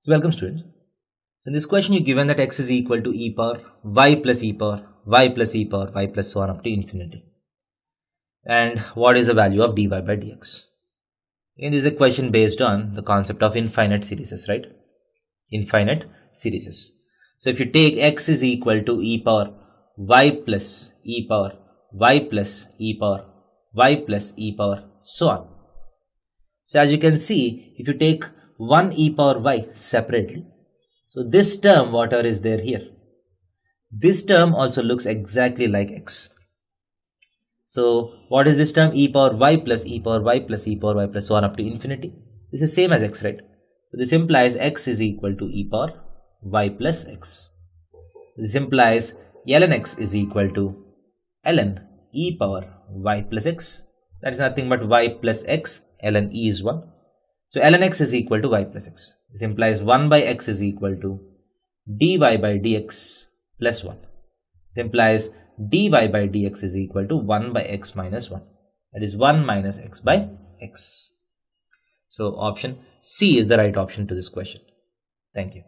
So welcome students. In this question you're given that x is equal to e power y plus e power y plus e power y plus so on up to infinity. And what is the value of dy by dx? And this is a question based on the concept of infinite series, right? Infinite series. So if you take x is equal to e power y plus e power y plus e power y plus e power so on. So as you can see, if you take 1 e power y separately, so this term whatever is there here, this term also looks exactly like x. So what is this term? E power y plus e power y plus e power y plus so on up to infinity. This is same as x, right? So this implies x is equal to e power y plus x. This implies ln x is equal to ln e power y plus x. That is nothing but y plus x, ln e is 1. So ln x is equal to y plus x. This implies 1 by x is equal to dy by dx plus 1. This implies dy by dx is equal to 1 by x minus 1. That is 1 minus x by x. So option C is the right option to this question. Thank you.